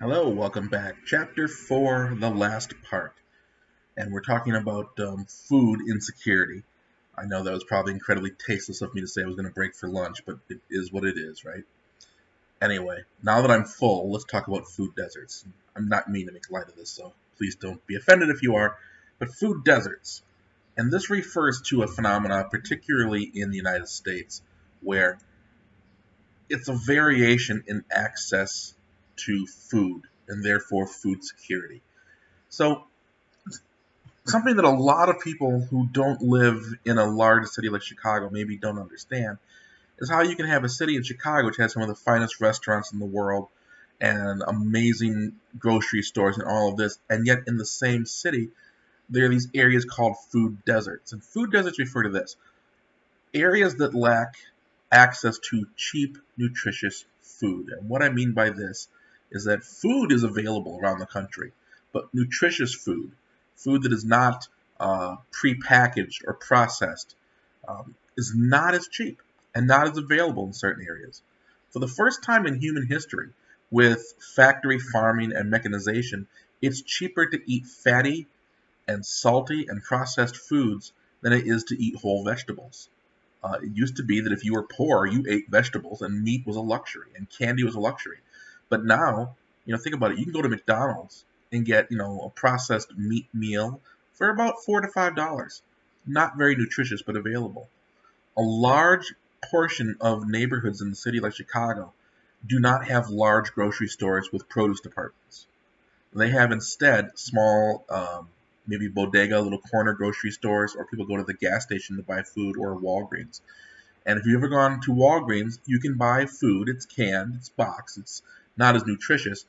Hello, welcome back. Chapter 4, the last part. And we're talking about food insecurity. I know that was probably incredibly tasteless of me to say I was going to break for lunch, but it is what it is, right? Anyway, now that I'm full, let's talk about food deserts. I'm not mean to make light of this, so please don't be offended if you are. But food deserts. And this refers to a phenomenon, particularly in the United States, where it's a variation in access to food and therefore food security. So, something that a lot of people who don't live in a large city like Chicago maybe don't understand is how you can have a city in Chicago which has some of the finest restaurants in the world and amazing grocery stores and all of this, and yet in the same city there are these areas called food deserts. And food deserts refer to this: areas that lack access to cheap, nutritious food. And what I mean by this is that food is available around the country, but nutritious food, food that is not prepackaged or processed, is not as cheap and not as available in certain areas. For the first time in human history, with factory farming and mechanization, it's cheaper to eat fatty and salty and processed foods than it is to eat whole vegetables. It used to be that if you were poor, you ate vegetables and meat was a luxury and candy was a luxury. But now, think about it. You can go to McDonald's and get, a processed meat meal for about $4 to $5. Not very nutritious, but available. A large portion of neighborhoods in the city like Chicago do not have large grocery stores with produce departments. They have instead small, maybe bodega, little corner grocery stores, or people go to the gas station to buy food, or Walgreens. And if you've ever gone to Walgreens, you can buy food. It's canned, it's boxed, it's not as nutritious.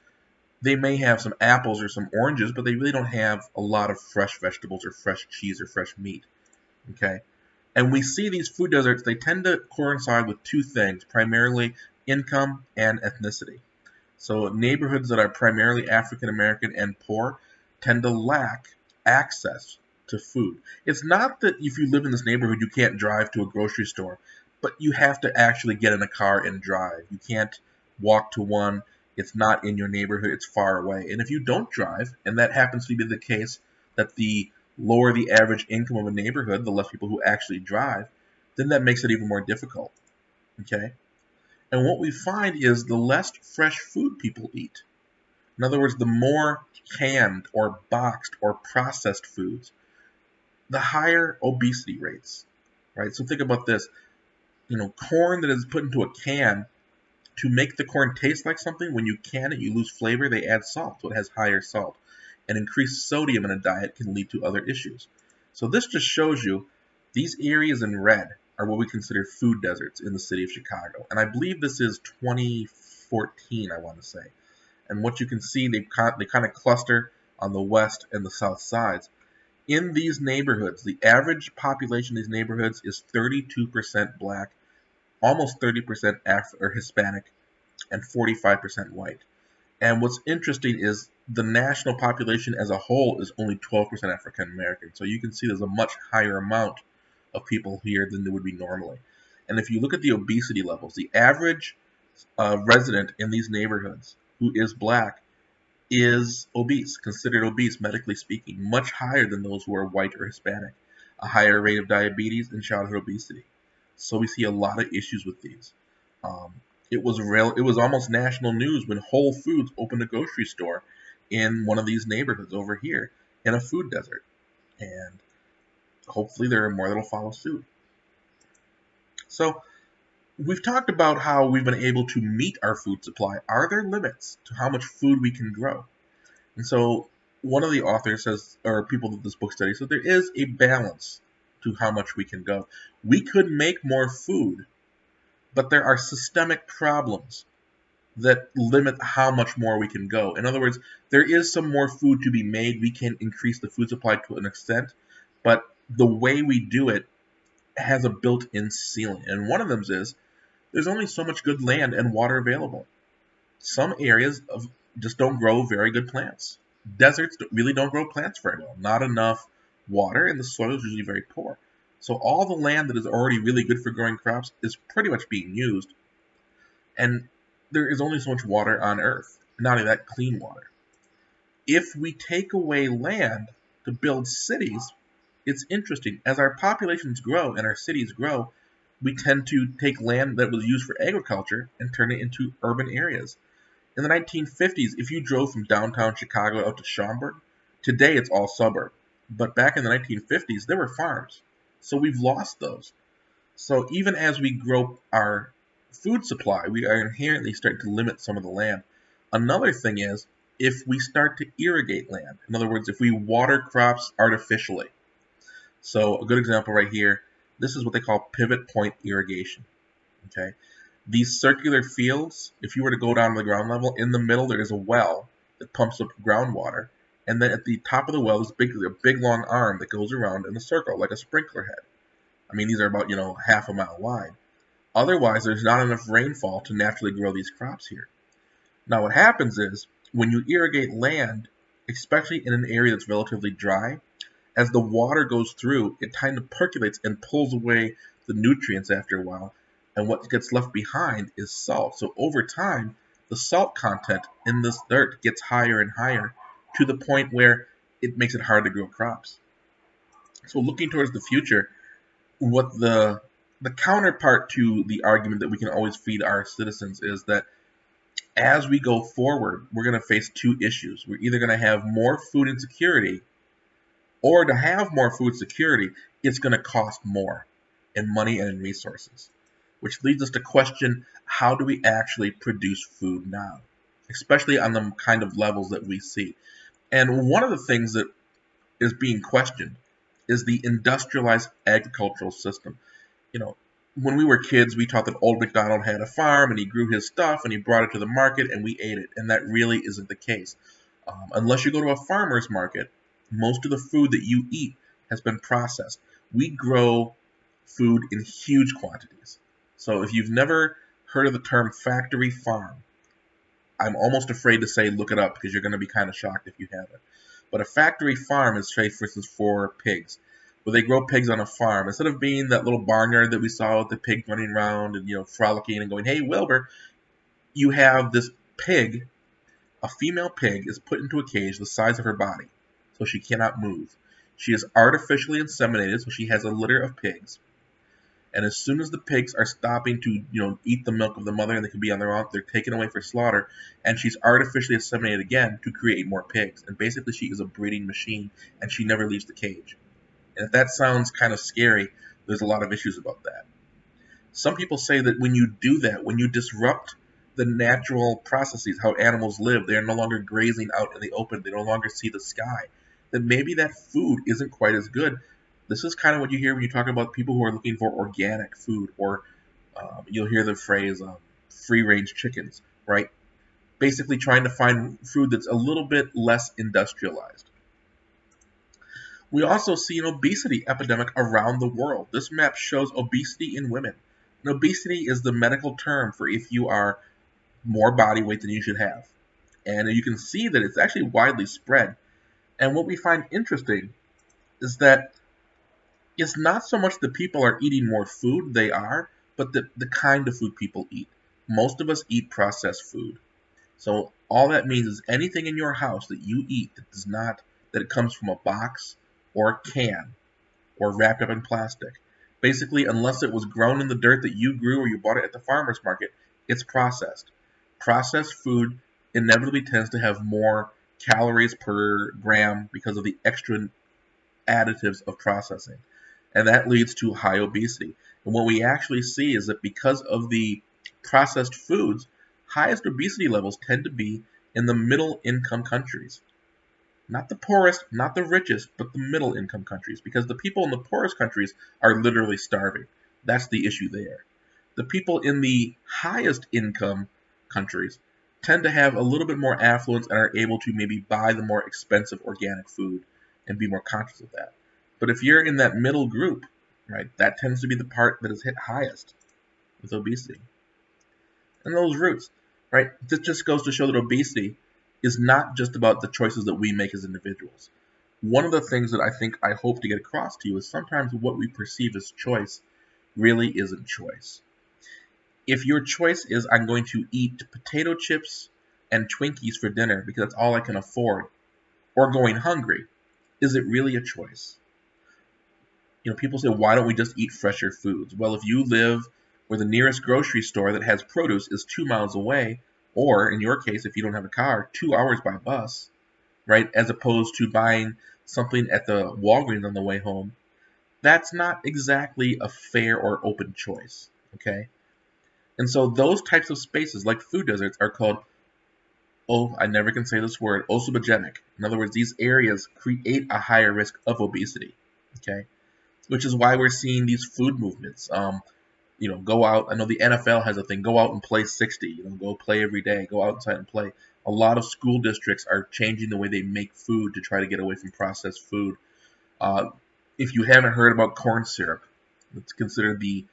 They may have some apples or some oranges, but they really don't have a lot of fresh vegetables or fresh cheese or fresh meat. Okay? And we see these food deserts, they tend to coincide with two things, primarily income and ethnicity. So neighborhoods that are primarily African American and poor tend to lack access to food. It's not that if you live in this neighborhood you can't drive to a grocery store, but you have to actually get in a car and drive. You can't walk to one. It's not in your neighborhood, it's far away. And if you don't drive, and that happens to be the case, that the lower the average income of a neighborhood, the less people who actually drive, then that makes it even more difficult. Okay? And what we find is the less fresh food people eat. In other words, the more canned or boxed or processed foods, the higher obesity rates. Right? So think about this. Corn that is put into a can, to make the corn taste like something, when you can it, you lose flavor, they add salt, so it has higher salt. And increased sodium in a diet can lead to other issues. So this just shows you these areas in red are what we consider food deserts in the city of Chicago. And I believe this is 2014, I want to say. And what you can see, they kind of cluster on the west and the south sides. In these neighborhoods, the average population in these neighborhoods is 32% black, almost 30% or Hispanic, and 45% white. And what's interesting is the national population as a whole is only 12% African American. So you can see there's a much higher amount of people here than there would be normally. And if you look at the obesity levels, the average resident in these neighborhoods who is black is obese, considered obese medically speaking, much higher than those who are white or Hispanic, a higher rate of diabetes and childhood obesity. So we see a lot of issues with these. Um, it was almost national news when Whole Foods opened a grocery store in one of these neighborhoods over here in a food desert, and hopefully there are more that'll follow suit. So we've talked about how we've been able to meet our food supply. Are there limits to how much food we can grow? And so one of the authors says, or people that this book studies, so there is a balance to how much we can go. We could make more food, but there are systemic problems that limit how much more we can go. In other words, there is some more food to be made. We can increase the food supply to an extent, but the way we do it has a built-in ceiling. And one of them is there's only so much good land and water available. Some areas just don't grow very good plants. Deserts really don't grow plants very well. Not enough water, and the soil is usually very poor. So all the land that is already really good for growing crops is pretty much being used, and there is only so much water on Earth. Not only that, clean water. If we take away land to build cities, it's interesting. As our populations grow and our cities grow, we tend to take land that was used for agriculture and turn it into urban areas. In the 1950s, if you drove from downtown Chicago out to Schaumburg, today it's all suburb. But back in the 1950s, there were farms. So we've lost those. So even as we grow our food supply, we are inherently starting to limit some of the land. Another thing is if we start to irrigate land. In other words, if we water crops artificially. So a good example right here, this is what they call pivot point irrigation. Okay, these circular fields, if you were to go down to the ground level, in the middle there is a well that pumps up groundwater, and then at the top of the well is a big long arm that goes around in a circle like a sprinkler head. I mean, these are about half a mile wide. Otherwise, there's not enough rainfall to naturally grow these crops here. Now, what happens is when you irrigate land, especially in an area that's relatively dry, as the water goes through, it kind of percolates and pulls away the nutrients after a while, and what gets left behind is salt. So over time, the salt content in this dirt gets higher and higher to the point where it makes it hard to grow crops. So looking towards the future, what the counterpart to the argument that we can always feed our citizens is that as we go forward, we're going to face two issues. We're either going to have more food insecurity, or to have more food security, it's going to cost more in money and in resources. Which leads us to question, how do we actually produce food now? Especially on the kind of levels that we see. And one of the things that is being questioned is the industrialized agricultural system. When we were kids, we taught that Old MacDonald had a farm and he grew his stuff and he brought it to the market and we ate it. And that really isn't the case. Unless you go to a farmer's market, most of the food that you eat has been processed. We grow food in huge quantities. So if you've never heard of the term factory farm, I'm almost afraid to say look it up because you're going to be kind of shocked if you haven't. But a factory farm is, say, for instance, for pigs, where they grow pigs on a farm. Instead of being that little barnyard that we saw with the pig running around and frolicking and going, "Hey, Wilbur," you have this pig. A female pig is put into a cage the size of her body, so she cannot move. She is artificially inseminated, so she has a litter of pigs. And as soon as the pigs are stopping to, eat the milk of the mother and they can be on their own, they're taken away for slaughter, and she's artificially inseminated again to create more pigs. And basically she is a breeding machine, and she never leaves the cage. And if that sounds kind of scary, there's a lot of issues about that. Some people say that when you do that, when you disrupt the natural processes, how animals live, they are no longer grazing out in the open, they no longer see the sky, then maybe that food isn't quite as good. This is kind of what you hear when you talk about people who are looking for organic food, or you'll hear the phrase free-range chickens, right? Basically trying to find food that's a little bit less industrialized. We also see an obesity epidemic around the world. This map shows obesity in women. And obesity is the medical term for if you are more body weight than you should have. And you can see that it's actually widely spread. And what we find interesting is that it's not so much that people are eating more food, they are, but the kind of food people eat. Most of us eat processed food. So all that means is anything in your house that you eat that it comes from a box or a can or wrapped up in plastic. Basically, unless it was grown in the dirt that you grew or you bought it at the farmer's market, it's processed. Processed food inevitably tends to have more calories per gram because of the extra additives of processing. And that leads to high obesity. And what we actually see is that because of the processed foods, highest obesity levels tend to be in the middle income countries. Not the poorest, not the richest, but the middle income countries, because the people in the poorest countries are literally starving. That's the issue there. The people in the highest income countries tend to have a little bit more affluence and are able to maybe buy the more expensive organic food and be more conscious of that. But if you're in that middle group, right, that tends to be the part that is hit highest with obesity. And those roots, right, this just goes to show that obesity is not just about the choices that we make as individuals. One of the things that I hope to get across to you is sometimes what we perceive as choice really isn't choice. If your choice is I'm going to eat potato chips and Twinkies for dinner because that's all I can afford, or going hungry? Is it really a choice? People say, why don't we just eat fresher foods? Well, if you live where the nearest grocery store that has produce is 2 miles away, or in your case, if you don't have a car, 2 hours by bus, right, as opposed to buying something at the Walgreens on the way home, that's not exactly a fair or open choice, okay? And so those types of spaces, like food deserts, are called, oh, I never can say this word, obesogenic. In other words, these areas create a higher risk of obesity, okay? Which is why we're seeing these food movements. Go out. I know the NFL has a thing. Go out and play 60. Go play every day. Go outside and play. A lot of school districts are changing the way they make food to try to get away from processed food. Uh, if you haven't heard about corn syrup, it's considered the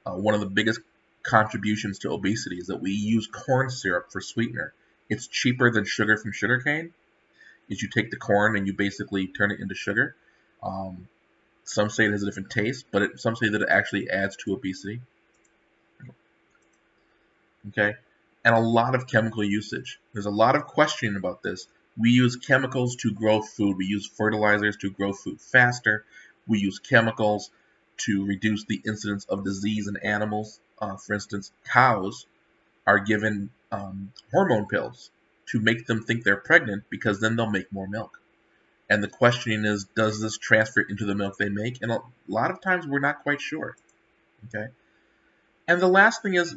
one of the biggest contributions to obesity is that we use corn syrup for sweetener. It's cheaper than sugar from sugarcane. Is you take the corn and you basically turn it into sugar. Some say it has a different taste, but some say that it actually adds to obesity. Okay, and a lot of chemical usage. There's a lot of questioning about this. We use chemicals to grow food. We use fertilizers to grow food faster. We use chemicals to reduce the incidence of disease in animals. For instance, cows are given hormone pills to make them think they're pregnant because then they'll make more milk. And the questioning is, does this transfer into the milk they make? And a lot of times we're not quite sure. Okay. And the last thing is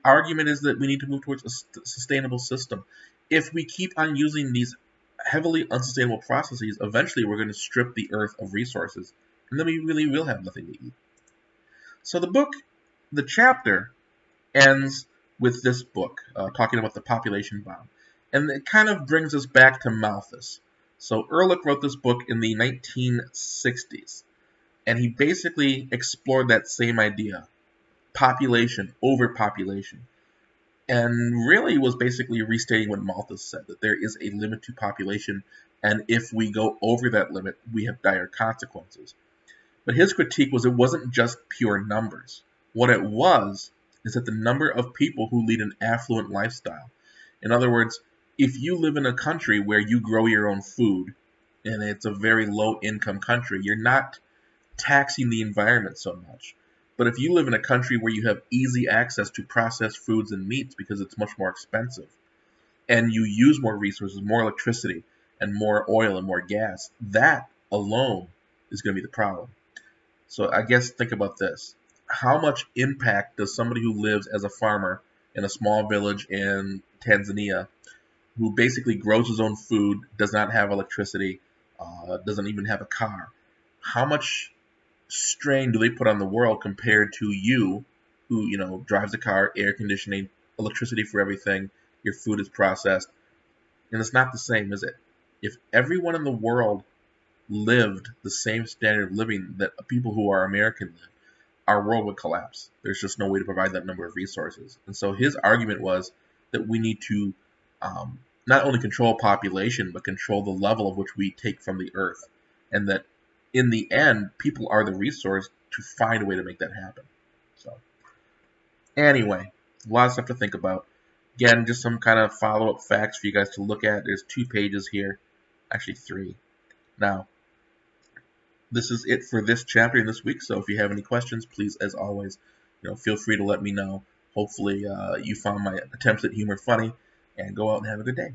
argument is that we need to move towards a sustainable system. If we keep on using these heavily unsustainable processes, eventually we're going to strip the earth of resources, and then we really will have nothing to eat. So the chapter ends with this book, talking about the population bomb. And it kind of brings us back to Malthus. So Ehrlich wrote this book in the 1960s, and he basically explored that same idea. Population, overpopulation, and really was basically restating what Malthus said, that there is a limit to population, and if we go over that limit, we have dire consequences. But his critique was it wasn't just pure numbers. What it was is that the number of people who lead an affluent lifestyle. In other words, if you live in a country where you grow your own food, and it's a very low income country, you're not taxing the environment so much. But if you live in a country where you have easy access to processed foods and meats because it's much more expensive, and you use more resources, more electricity, and more oil and more gas, that alone is going to be the problem. So I guess think about this. How much impact does somebody who lives as a farmer in a small village in Tanzania, who basically grows his own food, does not have electricity, doesn't even have a car, how much strain do they put on the world compared to you who drives a car, air conditioning, electricity for everything, your food is processed, and it's not the same, is it? If everyone in the world lived the same standard of living that people who are American live, our world would collapse. There's just no way to provide that number of resources. And so his argument was that we need to not only control population, but control the level of which we take from the earth, and that in the end, people are the resource to find a way to make that happen. So anyway, a lot of stuff to think about. Again, just some kind of follow-up facts for you guys to look at. There's 2 pages here, actually 3. Now, this is it for this chapter in this week. So if you have any questions, please, as always, feel free to let me know. Hopefully, you found my attempts at humor funny, and go out and have a good day.